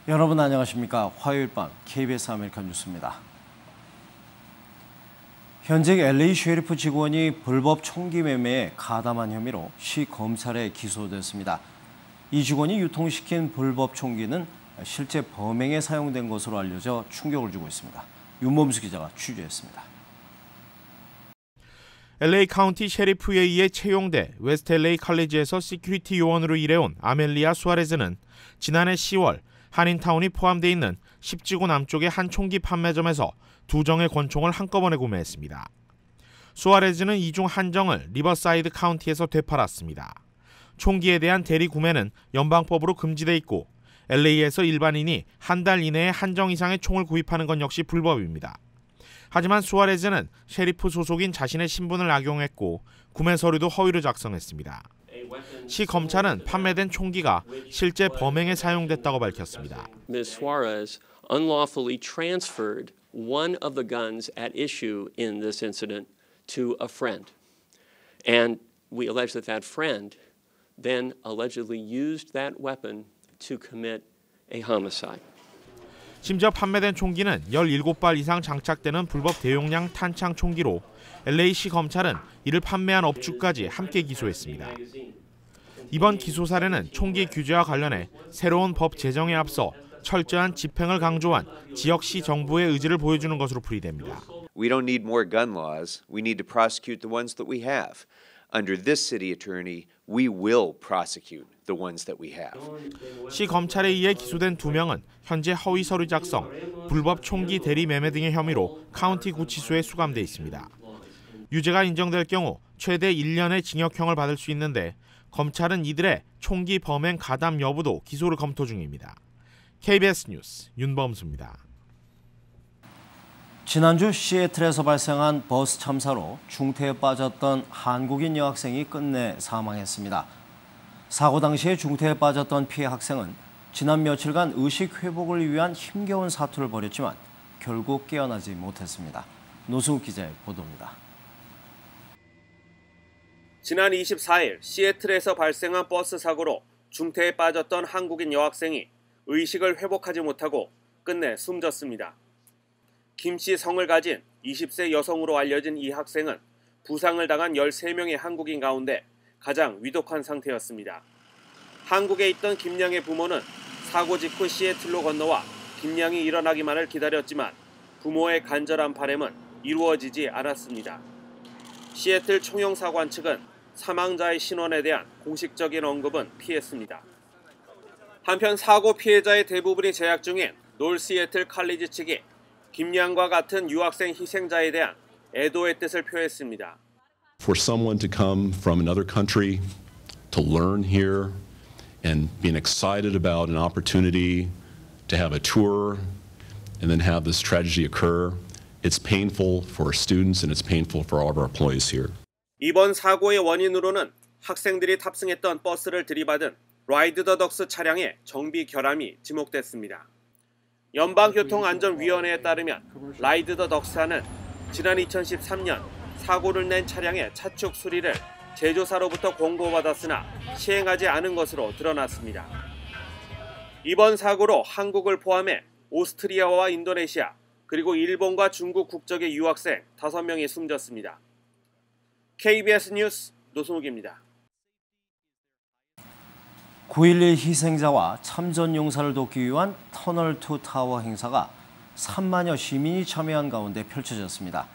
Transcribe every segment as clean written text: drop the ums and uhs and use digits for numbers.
여러분 안녕하십니까? 화요일 밤 KBS 아메리칸 뉴스입니다. 현직 LA 셰리프 직원이 불법 총기 매매에 가담한 혐의로 시 검찰에 기소됐습니다. 이 직원이 유통시킨 불법 총기는 실제 범행에 사용된 것으로 알려져 충격을 주고 있습니다. 윤범수 기자가 취재했습니다. LA 카운티 셰리프에 의해 채용돼 웨스트 LA 칼리지에서 시큐리티 요원으로 일해온 아멜리아 수아레즈는 지난해 10월 한인타운이 포함되어 있는 10지구 남쪽의 한 총기 판매점에서 2정의 권총을 한꺼번에 구매했습니다. 수아레즈는 이 중 한 정을 리버사이드 카운티에서 되팔았습니다. 총기에 대한 대리 구매는 연방법으로 금지돼 있고 LA에서 일반인이 한 달 이내에 한 정 이상의 총을 구입하는 건 역시 불법입니다. 하지만 수아레즈는 셰리프 소속인 자신의 신분을 악용했고 구매 서류도 허위로 작성했습니다. 시 검찰은 판매된 총기가 실제 범행에 사용됐다고 밝혔습니다. Ms. Suarez unlawfully transferred one of the guns at issue in this incident to a friend. And we allege that that friend then allegedly used that weapon to commit a homicide. 심지어 판매된 총기는 17발 이상 장착되는 불법 대용량 탄창 총기로 LA시 검찰은 이를 판매한 업주까지 함께 기소했습니다. 이번 기소 사례는 총기 규제와 관련해 새로운 법 제정에 앞서 철저한 집행을 강조한 지역시 정부의 의지를 보여주는 것으로 풀이됩니다. We don't need more gun laws. We need to prosecute the ones that we have. Under this city attorney, we will prosecute the ones that we have. 시 검찰에 의해 기소된 2명은 현재 허위 서류 작성, 불법 총기 대리 매매 등의 혐의로 카운티 구치소에 수감돼 있습니다. 유죄가 인정될 경우 최대 1년의 징역형을 받을 수 있는데 검찰은 이들의 총기 범행 가담 여부도 기소를 검토 중입니다. KBS 뉴스 윤범수입니다. 지난주 시애틀에서 발생한 버스 참사로 중태에 빠졌던 한국인 여학생이 끝내 사망했습니다. 사고 당시에 중태에 빠졌던 피해 학생은 지난 며칠간 의식 회복을 위한 힘겨운 사투를 벌였지만 결국 깨어나지 못했습니다. 노승욱 기자의 보도입니다. 지난 24일 시애틀에서 발생한 버스 사고로 중태에 빠졌던 한국인 여학생이 의식을 회복하지 못하고 끝내 숨졌습니다. 김 씨 성을 가진 20세 여성으로 알려진 이 학생은 부상을 당한 13명의 한국인 가운데 가장 위독한 상태였습니다. 한국에 있던 김양의 부모는 사고 직후 시애틀로 건너와 김양이 일어나기만을 기다렸지만 부모의 간절한 바람은 이루어지지 않았습니다. 시애틀 총영사관 측은 사망자의 신원에 대한 공식적인 언급은 피했습니다. 한편 사고 피해자의 대부분이 재학 중인 놀시애틀 칼리지 측이 김양과 같은 유학생 희생자에 대한 애도의 뜻을 표했습니다. For someone to come from another country to learn here and being excited about an opportunity to have a tour and then have this tragedy occur, it's painful for our students and it's painful for all of our employees here. 이번 사고의 원인으로는 학생들이 탑승했던 버스를 들이받은 라이드 더 덕스 차량의 정비 결함이 지목됐습니다. 연방교통안전위원회에 따르면 라이드 더 덕스사는 지난 2013년 사고를 낸 차량의 차축 수리를 제조사로부터 공고받았으나 시행하지 않은 것으로 드러났습니다. 이번 사고로 한국을 포함해 오스트리아와 인도네시아 그리고 일본과 중국 국적의 유학생 5명이 숨졌습니다. KBS 뉴스 노승욱입니다. 9.11 희생자와 참전 용사를 돕기 위한 터널 투 타워 행사가 3만여 시민이 참여한 가운데 펼쳐졌습니다.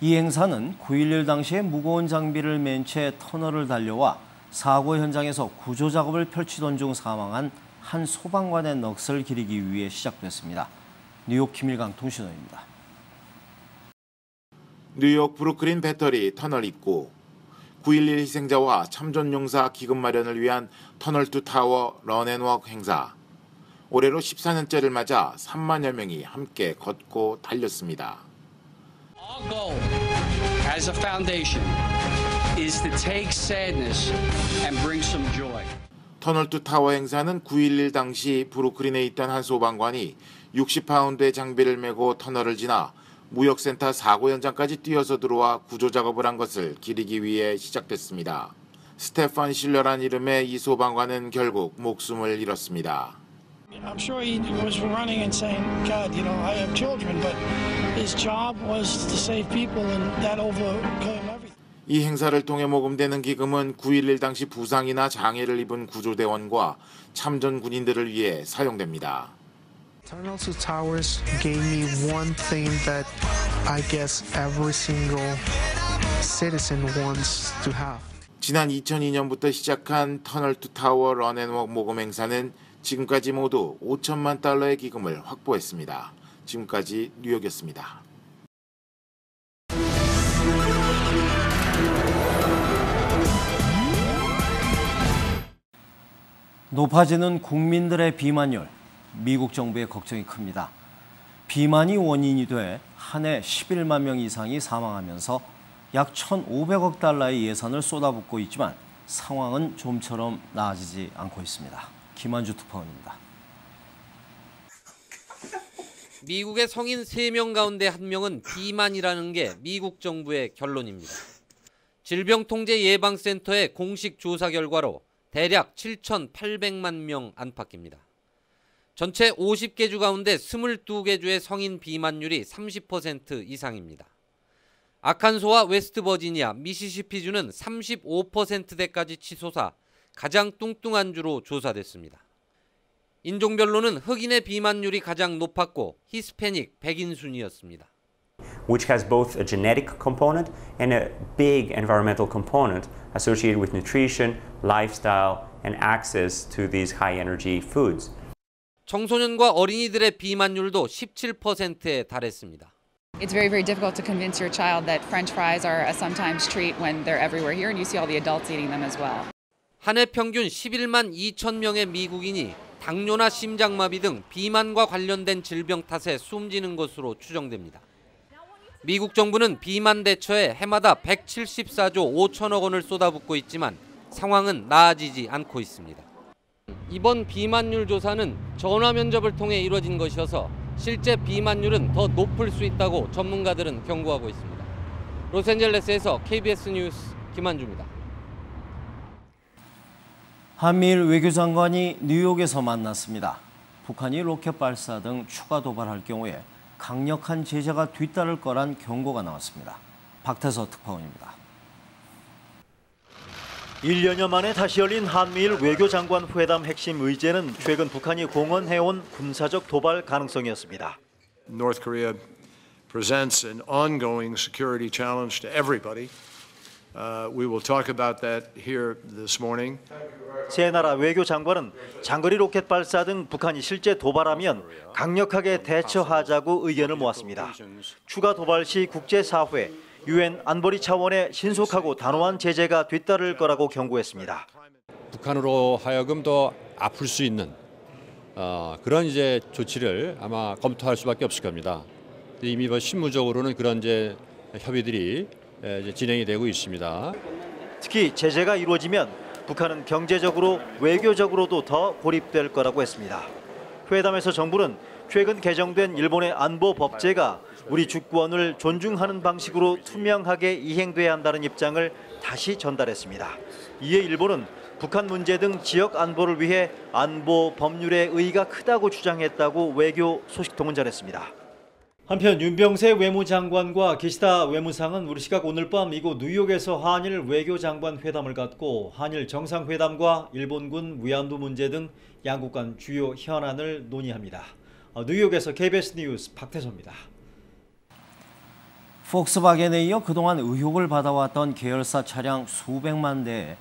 이 행사는 9.11 당시에 무거운 장비를 맨 채 터널을 달려와 사고 현장에서 구조 작업을 펼치던 중 사망한 한 소방관의 넋을 기리기 위해 시작됐습니다. 뉴욕 김일강 통신원입니다. 뉴욕 브루클린 배터리 터널 입구 9.11 희생자와 참전용사 기금 마련을 위한 터널 투 타워 런앤워크 행사. 올해로 14년째를 맞아 3만여 명이 함께 걷고 달렸습니다. Our goal as a foundation is to take sadness and bring some joy. 터널 투 타워 행사는 9.11 당시 브루클린에 있던 한 소방관이 60파운드의 장비를 메고 터널을 지나 무역센터 사고 현장까지 뛰어서 들어와 구조 작업을 한 것을 기리기 위해 시작됐습니다. 스테판 실러란 이름의 이 소방관은 결국 목숨을 잃었습니다. I'm sure he was running and saying, God, you know, I have children, but his job was to save people and that overcame everything. 이 행사를 통해 모금되는 기금은 9.11 당시 부상이나 장애를 입은 구조대원과 참전 군인들을 위해 사용됩니다. Tunnel to Towers gave me one thing that I guess every single citizen wants to have. 지난 2002년부터 시작한 터널 투 타워 런앤워크 모금 행사는 지금까지 모두 5천만 달러의 기금을 확보했습니다. 지금까지 뉴욕이었습니다. 높아지는 국민들의 비만율, 미국 정부의 걱정이 큽니다. 비만이 원인이 돼 한 해 11만 명 이상이 사망하면서 약 1,500억 달러의 예산을 쏟아붓고 있지만 상황은 좀처럼 나아지지 않고 있습니다. 김한주 특파원입니다. 미국의 성인 3명 가운데 1명은 비만이라는 게 미국 정부의 결론입니다. 질병통제예방센터의 공식 조사 결과로 대략 7,800만 명 안팎입니다. 전체 50개 주 가운데 22개 주의 성인 비만율이 30% 이상입니다. 아칸소와 웨스트버지니아, 미시시피주는 35%대까지 치솟아 가장 뚱뚱한 주로 조사됐습니다. 인종별로는 흑인의 비만율이 가장 높았고 히스패닉, 백인 순이었습니다. Which has both a genetic component and a big environmental component associated with nutrition, lifestyle, and access to these high-energy foods. 청소년과 어린이들의 비만율도 17%에 달했습니다. It's very, very difficult to convince your child that French fries are a sometimes treat when they're everywhere here, and you see all the adults eating them as well. 한 해 평균 11만 2천 명의 미국인이 당뇨나 심장마비 등 비만과 관련된 질병 탓에 숨지는 것으로 추정됩니다. 미국 정부는 비만 대처에 해마다 174조 5천억 원을 쏟아붓고 있지만 상황은 나아지지 않고 있습니다. 이번 비만율 조사는 전화 면접을 통해 이루어진 것이어서 실제 비만율은 더 높을 수 있다고 전문가들은 경고하고 있습니다. 로스앤젤레스에서 KBS 뉴스 김한주입니다. 한미일 외교장관이 뉴욕에서 만났습니다. 북한이 로켓 발사 등 추가 도발할 경우에 강력한 제재가 뒤따를 거란 경고가 나왔습니다. 박태서 특파원입니다. 1년여 만에 다시 열린 한미일 외교장관 회담 핵심 의제는 최근 북한이 공언해온 군사적 도발 가능성이었습니다. North Korea presents an ongoing security challenge to everybody. We will talk about that here this morning. 세 나라 외교장관은 장거리 로켓 발사 등 북한이 실제 도발하면 강력하게 대처하자고 의견을 모았습니다. 추가 도발 시 국제사회, UN 안보리 차원의 신속하고 단호한 제재가 뒤따를 거라고 경고했습니다. 북한으로 하여금 더 아플 수 있는 그런 이제 조치를 아마 검토할 수밖에 없을 겁니다. 이미 실무적으로는 그런 이제 협의들이 이제 진행이 되고 있습니다. 특히 제재가 이루어지면 북한은 경제적으로 외교적으로도 더 고립될 거라고 했습니다. 회담에서 정부는 최근 개정된 일본의 안보 법제가 우리 주권을 존중하는 방식으로 투명하게 이행돼야 한다는 입장을 다시 전달했습니다. 이에 일본은 북한 문제 등 지역 안보를 위해 안보 법률의 의의가 크다고 주장했다고 외교 소식통은 전했습니다. 한편 윤병세 외무장관과 기시다 외무상은 우리 시각 오늘 밤 이곳 뉴욕에서 한일 외교장관 회담을 갖고 한일 정상회담과 일본군 위안부 문제 등 양국 간 주요 현안을 논의합니다. 뉴욕에서 KBS 뉴스 박태서입니다. 폭스바겐에 이어 그동안 의혹을 받아왔던 계열사 차량 수백만 대에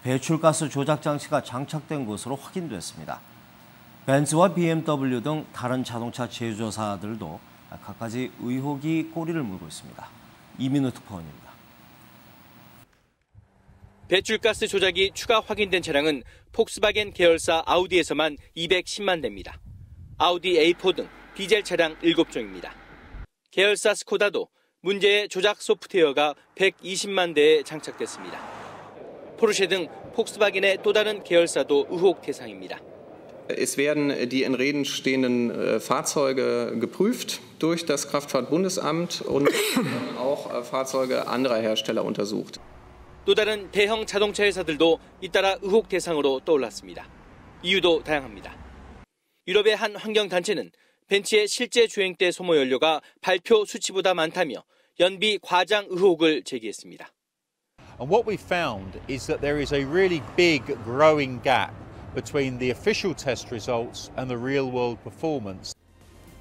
배출가스 조작 장치가 장착된 것으로 확인됐습니다. 벤츠와 BMW 등 다른 자동차 제조사들도 갖가지 의혹이 꼬리를 물고 있습니다. 이민우 특파원입니다. 배출가스 조작이 추가 확인된 차량은 폭스바겐 계열사 아우디에서만 210만 대입니다. 아우디 A4 등 디젤 차량 7종입니다. 계열사 스코다도 문제의 조작 소프트웨어가 120만 대에 장착됐습니다. 포르쉐 등 폭스바겐의 또 다른 계열사도 의혹 대상입니다. Es werden die in Reden stehenden Fahrzeuge geprüft durch das Kraftfahrtbundesamt und auch Fahrzeuge anderer Hersteller untersucht. 또 다른 대형 자동차 회사들도 잇따라 의혹 대상으로 떠올랐습니다. 이유도 다양합니다. 유럽의 한 환경단체는 벤츠의 실제 주행 때 소모 연료가 발표 수치보다 많다며 연비 과장 의혹을 제기했습니다. And what we found is that there is a really big growing gap between the official test results and the real-world performance.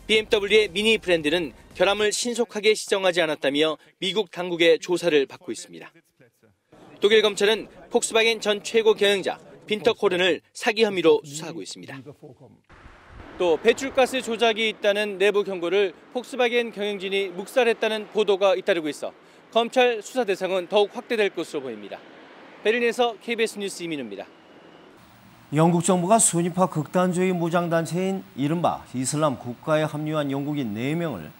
BMW의 미니 브랜드는 결함을 신속하게 시정하지 않았다며 미국 당국의 조사를 받고 있습니다. 독일 검찰은 폭스바겐 전 최고 경영자 빈터 코른을 사기 혐의로 수사하고 있습니다. 또 배출가스 조작이 있다는 내부 경고를 폭스바겐 경영진이 묵살했다는 보도가 잇따르고 있어 검찰 수사 대상은 더욱 확대될 것으로 보입니다. 베를린에서 KBS 뉴스 이민우입니다. 영국 정부가 순위파 극단주의 무장단체인 이른바 이슬람 국가에 합류한 영국인 4명을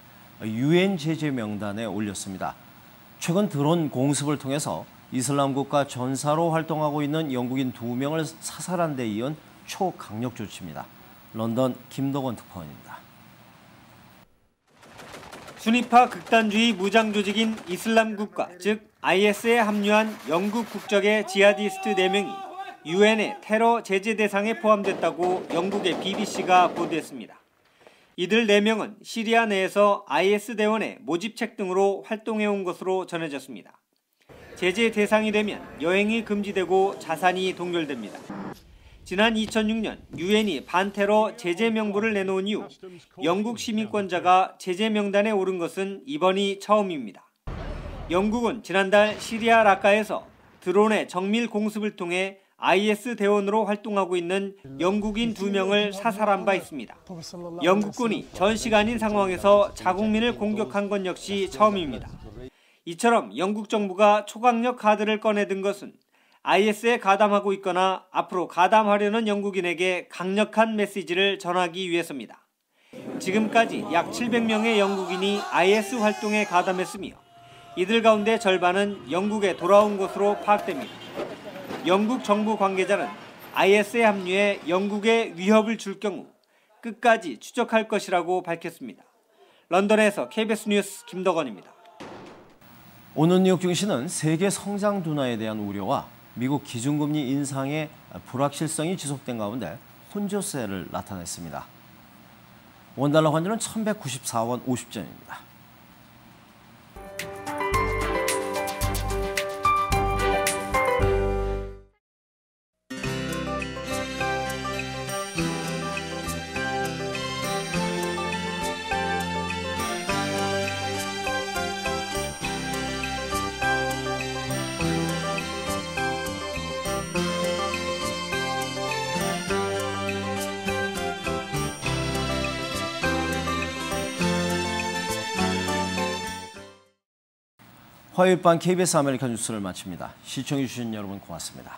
유엔 제재 명단에 올렸습니다. 최근 드론 공습을 통해서 이슬람 국가 전사로 활동하고 있는 영국인 2명을 사살한 데 이은 초강력 조치입니다. 런던 김덕원 특파원입니다. 순위파 극단주의 무장 조직인 이슬람 국가, 즉 IS에 합류한 영국 국적의 지하디스트 4명이 유엔의 테러 제재 대상에 포함됐다고 영국의 BBC가 보도했습니다. 이들 4명은 시리아 내에서 IS 대원의 모집책 등으로 활동해온 것으로 전해졌습니다. 제재 대상이 되면 여행이 금지되고 자산이 동결됩니다. 지난 2006년 유엔이 반테러 제재 명부를 내놓은 이후 영국 시민권자가 제재 명단에 오른 것은 이번이 처음입니다. 영국은 지난달 시리아 라카에서 드론의 정밀 공습을 통해 IS 대원으로 활동하고 있는 영국인 2명을 사살한 바 있습니다. 영국군이 전시가 아닌 상황에서 자국민을 공격한 건 역시 처음입니다. 이처럼 영국 정부가 초강력 카드를 꺼내든 것은 IS에 가담하고 있거나 앞으로 가담하려는 영국인에게 강력한 메시지를 전하기 위해서입니다. 지금까지 약 700명의 영국인이 IS 활동에 가담했으며 이들 가운데 절반은 영국에 돌아온 것으로 파악됩니다. 영국 정부 관계자는 IS에 합류해 영국에 위협을 줄 경우 끝까지 추적할 것이라고 밝혔습니다. 런던에서 KBS 뉴스 김덕원입니다. 오늘 뉴욕 증시는 세계 성장 둔화에 대한 우려와 미국 기준금리 인상의 불확실성이 지속된 가운데 혼조세를 나타냈습니다. 원달러 환율은 1194원 50전입니다. 화요일 밤 KBS 아메리카 뉴스를 마칩니다. 시청해주신 여러분 고맙습니다.